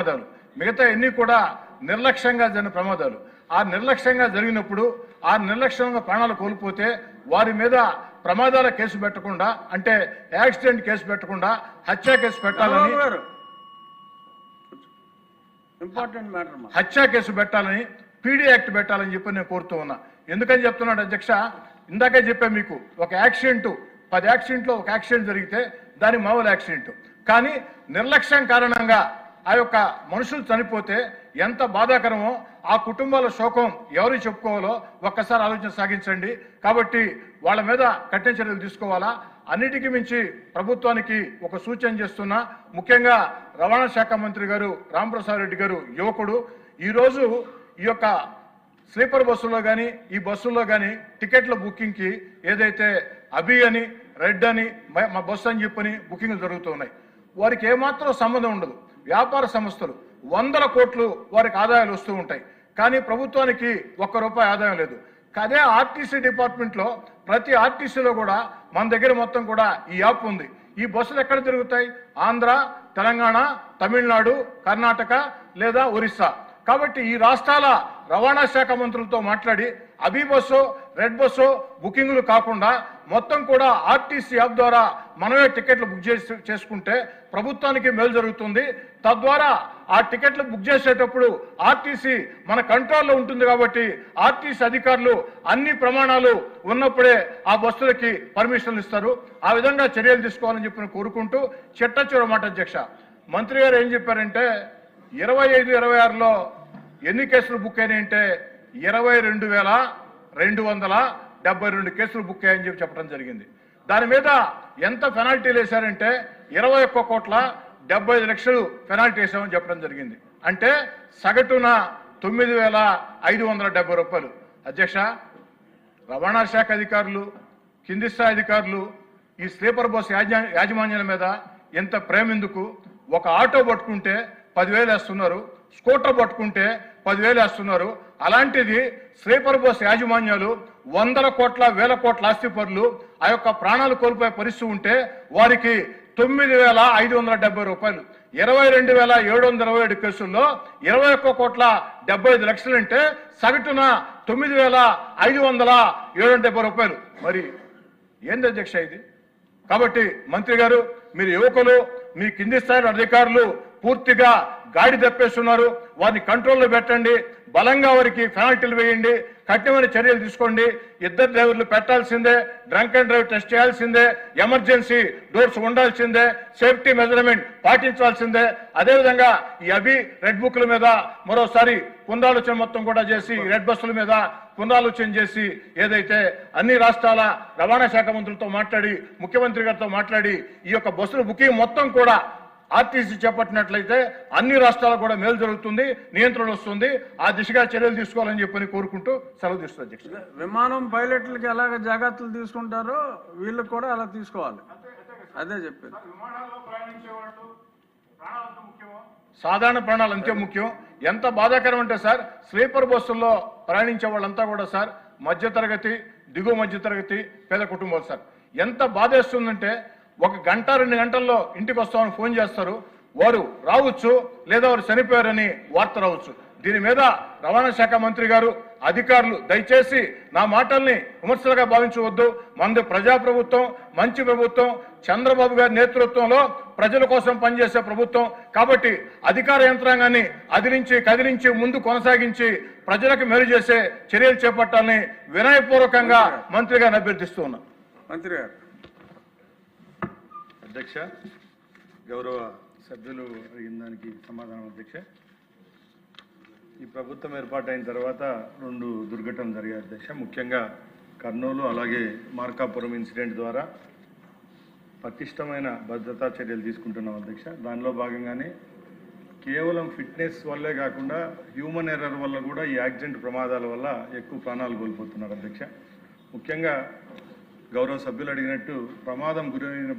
ప్రమాదాలు, మిగతా ఎన్ని కూడా నిర్లక్ష్యంగా జరిగిన ప్రమాదాలు. ఆ నిర్లక్ష్యంగా జరిగినప్పుడు ఆ నిర్లక్ష్యంగా ప్రాణాలు కోల్పోతే వారి మీద ప్రమాదాల కేసు పెట్టకుండా, అంటే యాక్సిడెంట్ కేసు పెట్టకుండా హత్య కేసు పెట్టాలని, హత్య కేసు పెట్టాలని, పీడీ యాక్ట్ పెట్టాలని చెప్పి నేను కోరుతూ ఉన్నా. ఎందుకని చెప్తున్నాడు అధ్యక్ష, ఇందాకే చెప్పా మీకు, ఒక యాక్సిడెంట్ 10 యాక్సిడెంట్లో ఒక యాక్సిడెంట్ జరిగితే దాని మామూలు యాక్సిడెంట్, కానీ నిర్లక్ష్యం కారణంగా ఆ యొక్క మనుషులు చనిపోతే ఎంత బాధాకరమో, ఆ కుటుంబాల శోకం ఎవరు చెప్పుకోవాలో ఒక్కసారి ఆలోచన సాగించండి. కాబట్టి వాళ్ళ మీద కఠిన చర్యలు తీసుకోవాలా. అన్నిటికీ మించి ప్రభుత్వానికి ఒక సూచన చేస్తున్నా, ముఖ్యంగా రవాణా శాఖ మంత్రి గారు రాంప్రసాద్ రెడ్డి గారు యువకుడు, ఈరోజు ఈ యొక్క స్లీపర్ బస్సుల్లో కానీ ఈ బస్సుల్లో కానీ టికెట్ల బుకింగ్కి ఏదైతే అభి అని, రెడ్ అని, మా బస్సు అని చెప్పని బుకింగ్లు జరుగుతున్నాయి. వారికి ఏమాత్రం సంబంధం ఉండదు. వ్యాపార సంస్థలు 100 కోట్లు వారికి ఆదాయాలు వస్తూ ఉంటాయి, కానీ ప్రభుత్వానికి ₹1 ఆదాయం లేదు. అదే ఆర్టీసీ డిపార్ట్మెంట్లో ప్రతి ఆర్టీసీలో కూడా మన దగ్గర మొత్తం కూడా ఈ యాప్ ఉంది. ఈ బస్సులు ఎక్కడ తిరుగుతాయి? ఆంధ్ర, తెలంగాణ, తమిళనాడు, కర్ణాటక లేదా ఒరిస్సా. కాబట్టి ఈ రాష్ట్రాల రవాణా శాఖ మంత్రులతో మాట్లాడి అభి బస్సు, రెడ్ బస్సు బుకింగ్లు కాకుండా మొత్తం కూడా ఆర్టీసీ యాప్ ద్వారా మనమే టికెట్లు బుక్ చేసుకుంటే ప్రభుత్వానికి మేలు జరుగుతుంది. తద్వారా ఆ టికెట్లు బుక్ చేసేటప్పుడు ఆర్టీసీ మన కంట్రోల్లో ఉంటుంది. కాబట్టి ఆర్టీసీ అధికారులు అన్ని ప్రమాణాలు ఉన్నప్పుడే ఆ బస్సులకి పర్మిషన్లు ఇస్తారు. ఆ విధంగా చర్యలు తీసుకోవాలని చెప్పి కోరుకుంటూ, చిట్ట మాట అధ్యక్ష, మంత్రి గారు ఏం చెప్పారంటే 25-26లో ఎన్ని కేసులు బుక్ అయినాయంటే 22,272 కేసులు బుక్ అయ్యాయని చెప్పడం జరిగింది. దాని మీద ఎంత పెనాల్టీలు వేశారంటే 21,75,00,000 పెనాల్టీ వేసామని చెప్పడం జరిగింది. అంటే సగటున 9,570 రూపాయలు. అధ్యక్ష, రవాణా శాఖ అధికారులు, కింది స్థాయి అధికారులు ఈ స్లీపర్ బస్ యాజమాన్యాల మీద ఎంత ప్రేమ ఎందుకు? ఒక ఆటో పట్టుకుంటే 10,000 వేస్తున్నారు, స్కూటర్ పట్టుకుంటే 10,000 వేస్తున్నారు. అలాంటిది స్లీపర్ బస్ యాజమాన్యాలు 100 కోట్ల 1,000 కోట్ల ఆస్తిపరులు ఆ యొక్క ప్రాణాలు కోల్పోయే పరిస్థితి ఉంటే వారికి 9,570 రూపాయలు. 22,727 కేసుల్లో 21,75,00,000 అంటే సగటున 9,570 రూపాయలు. మరి ఏంది అధ్యక్ష ఇది? కాబట్టి మంత్రి గారు, మీరు యువకులు, మీ కింది స్థాయి అధికారులు పూర్తిగా గాడి తప్పేస్తున్నారు. వారిని కంట్రోల్లో పెట్టండి, బలంగా వారికి పెనాల్టీలు వేయండి, కఠినమైన చర్యలు తీసుకోండి. 2 డ్రైవర్లు పెట్టాల్సిందే, డ్రంక్ అండ్ డ్రైవ్ టెస్ట్ చేయాల్సిందే, ఎమర్జెన్సీ డోర్స్ ఉండాల్సిందే, సేఫ్టీ మెజర్మెంట్ పాటించాల్సిందే. అదేవిధంగా ఈ అభి రెడ్ బుక్ల మీద మరోసారి పునరాలోచన మొత్తం కూడా చేసి, రెడ్ బస్సుల మీద పునరాలోచన చేసి, ఏదైతే అన్ని రాష్ట్రాల రవాణా శాఖ మంత్రులతో మాట్లాడి, ముఖ్యమంత్రి గారితో మాట్లాడి ఈ యొక్క బస్సుల బుకింగ్ మొత్తం కూడా ఆర్టీసీ చేపట్టినట్లయితే అన్ని రాష్ట్రాలకు కూడా మేలు జరుగుతుంది, నియంత్రణ వస్తుంది. ఆ దిశగా చర్యలు తీసుకోవాలని చెప్పని కోరుకుంటూ సెలవు తీసుకుంటారు అధ్యక్ష. విమానం పైలట్లకి ఎలాగ జాగ్రత్తలు తీసుకుంటారో వీళ్ళకి కూడా అలా తీసుకోవాలి. అదే చెప్పారు. సాధారణ ప్రాణాలు అంతే ముఖ్యం. ఎంత బాధాకరం అంటే సార్, స్లీపర్ బస్సుల్లో ప్రయాణించే వాళ్ళంతా కూడా సార్ మధ్యతరగతి, దిగువ మధ్యతరగతి, పేద కుటుంబాలు సార్. ఎంత బాధేస్తుందంటే 1 గంట 2 గంటల్లో ఇంటికి వస్తామని ఫోన్ చేస్తారు. వారు రావచ్చు, లేదా వారు చనిపోయారని వార్త రావచ్చు. దీని మీద రవాణా శాఖ మంత్రి గారు, అధికారులు దయచేసి నా మాటల్ని విమర్శలుగా భావించవద్దు. మనది ప్రజాప్రభుత్వం, మంచి ప్రభుత్వం, చంద్రబాబు గారి నేతృత్వంలో ప్రజల కోసం పనిచేసే ప్రభుత్వం. కాబట్టి అధికార యంత్రాంగాన్ని కదిలించి ముందు కొనసాగించి ప్రజలకు మేలు చేసే చర్యలు చేపట్టాలని వినయపూర్వకంగా మంత్రి గారిని అభ్యర్థిస్తూ ఉన్నా. మంత్రి గారు. అధ్యక్ష, గౌరవ సభ్యులు అడిగిన దానికి సమాధానం. అధ్యక్ష, ఈ ప్రభుత్వం ఏర్పాటైన తర్వాత 2 దుర్ఘటనలు జరిగాయి అధ్యక్ష. ముఖ్యంగా కర్నూలు అలాగే మార్కాపురం ఇన్సిడెంట్ ద్వారా పటిష్టమైన భద్రతా చర్యలు తీసుకుంటున్నాం అధ్యక్ష. దానిలో భాగంగానే కేవలం ఫిట్నెస్ వల్లే కాకుండా హ్యూమన్ ఎర్రర్ వల్ల కూడా ఈ యాక్సిడెంట్ ప్రమాదాల వల్ల ఎక్కువ ప్రాణాలు కోల్పోతున్నారు అధ్యక్ష. ముఖ్యంగా గౌరవ సభ్యులు అడిగినట్టు ప్రమాదం గురైన